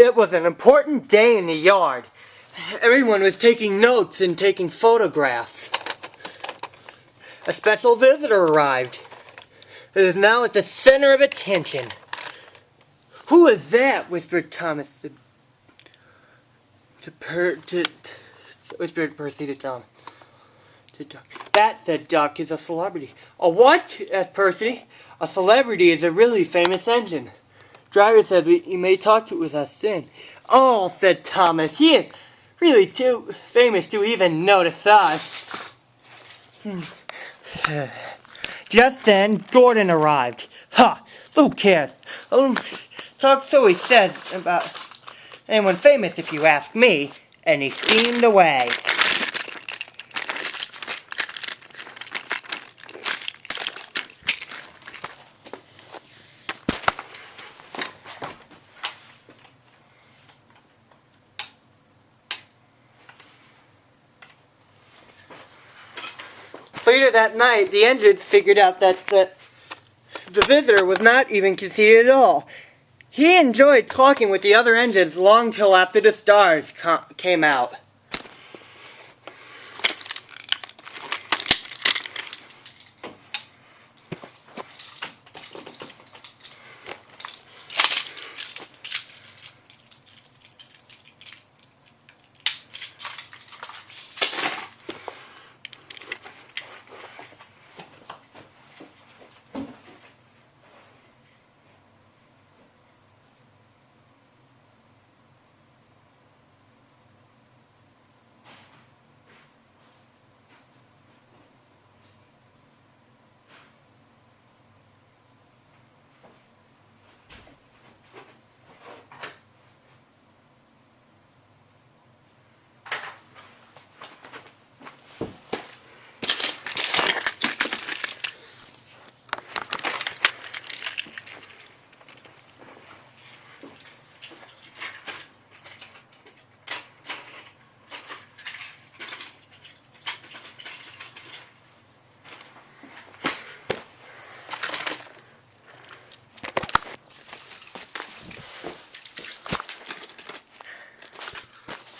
It was an important day in the yard. Everyone was taking notes and taking photographs. A special visitor arrived. It is now at the center of attention. "Who is that?" whispered Thomas whispered Percy to Tom. "That," said Duck, "is a celebrity." "A what?" asked Percy. "A celebrity is a really famous engine. Driver said you may talk with us then." "Oh," said Thomas, "he is really too famous to even notice us." Just then, Gordon arrived. "Ha! Who cares? Talk so he says about anyone famous if you ask me." And he steamed away. Later that night, the engines figured out that the visitor was not even conceited at all. He enjoyed talking with the other engines long till after the stars came out.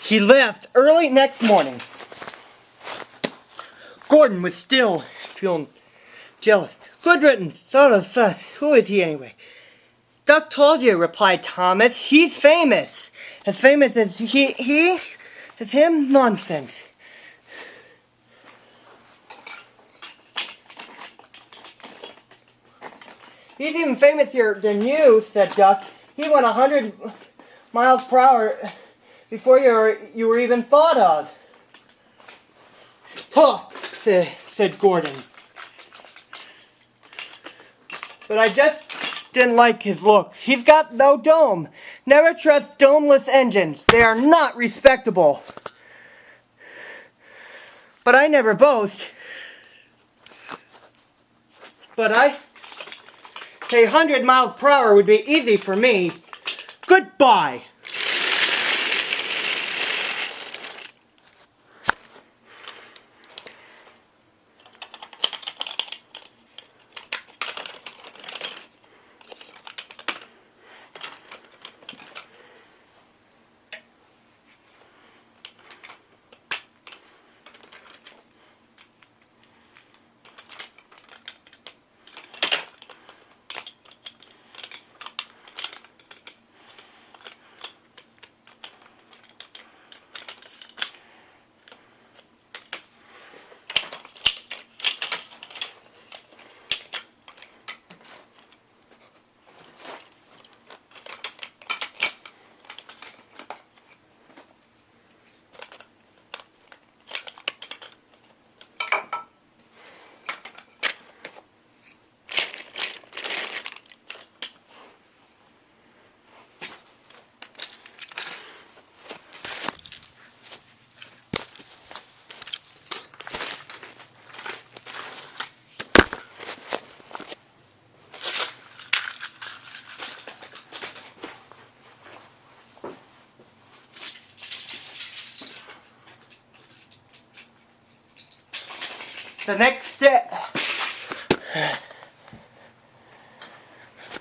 He left early next morning. Gordon was still feeling jealous. "Good riddance, sort of fuss. Who is he anyway?" "Duck told you," replied Thomas. "He's famous. As famous as he as him? Nonsense." "He's even famouser than you," said Duck. "He went 100 miles per hour before you were even thought of." "Huh," said Gordon. "But I just didn't like his looks. He's got no dome. Never trust domeless engines. They are not respectable. But I never boast. But I say 100 miles per hour would be easy for me. Goodbye."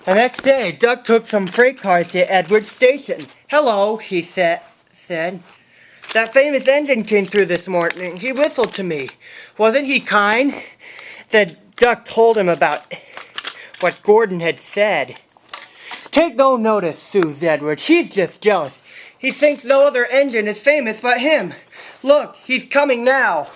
The The next day, Duck took some freight cars to Edwards Station. "Hello," he said. "That famous engine came through this morning. He whistled to me. Wasn't he kind?" Then Duck told him about what Gordon had said. "Take no notice," soothed Edward. "He's just jealous. He thinks no other engine is famous but him. Look, he's coming now."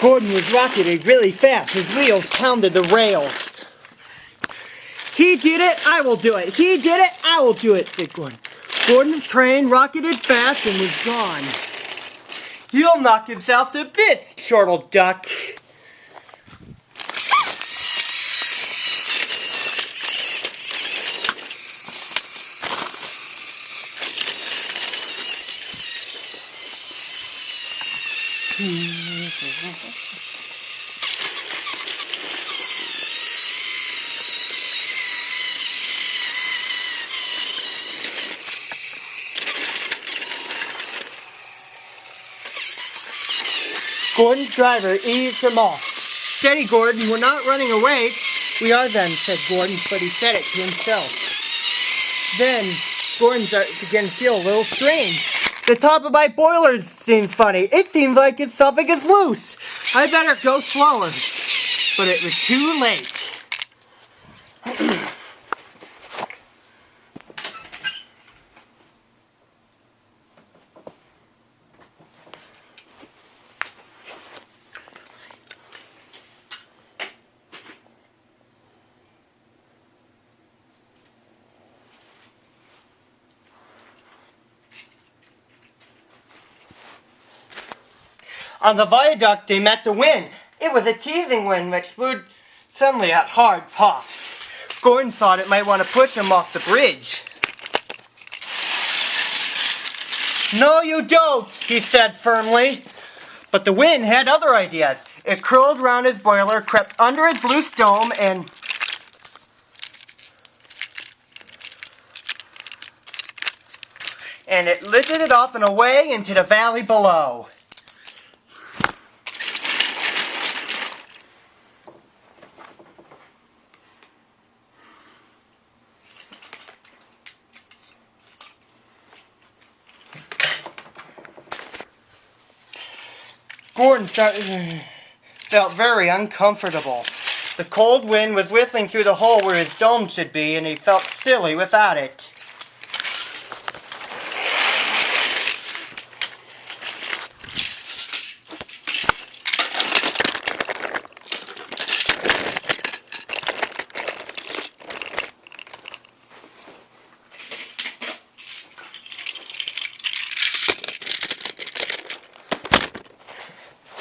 Gordon was rocketing really fast. His wheels pounded the rails. "He did it, I will do it. He did it, I will do it," said Gordon. Gordon's train rocketed fast and was gone. "You'll knock himself to bits," chortled Duck. Gordon's driver eased him off. "Steady, Gordon, we're not running away." "We are then," said Gordon, but he said it to himself. Then Gordon began to feel a little strange. "The top of my boiler seems funny. It seems like its suffix is loose. I better go slower." But it was too late. On the viaduct, they met the wind. It was a teasing wind which blew suddenly at hard puffs. Gordon thought it might want to push him off the bridge. "No, you don't," he said firmly. But the wind had other ideas. It curled round his boiler, crept under its loose dome, and it lifted it off and away into the valley below. Gordon felt very uncomfortable. The cold wind was whistling through the hole where his dome should be, and he felt silly without it.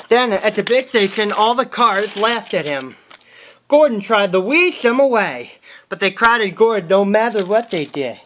Then, at the big station, all the cars laughed at him. Gordon tried to wheeze them away, but they crowded Gordon no matter what they did.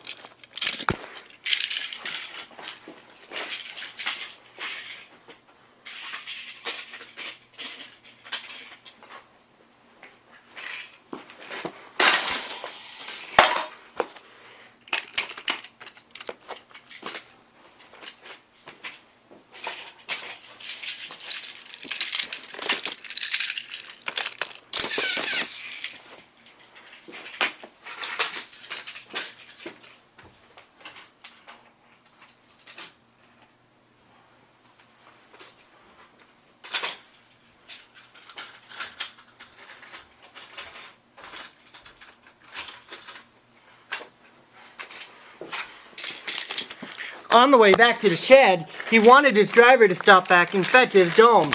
On the way back to the shed, he wanted his driver to stop back and fetch his dome.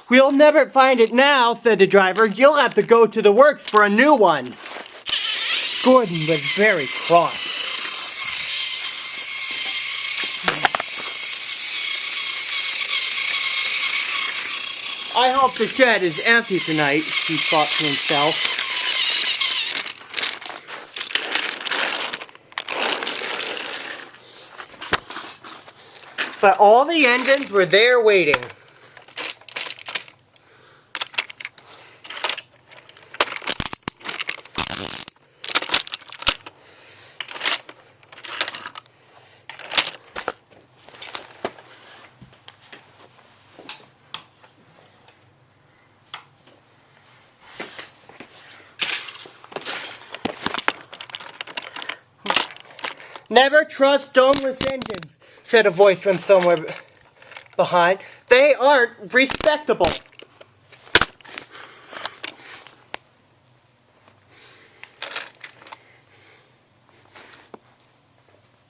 "We'll never find it now," said the driver. "You'll have to go to the works for a new one." Gordon was very cross. "I hope the shed is empty tonight," he thought to himself. But all the engines were there waiting. Never trust domeless engines, said a voice from somewhere behind. They aren't respectable.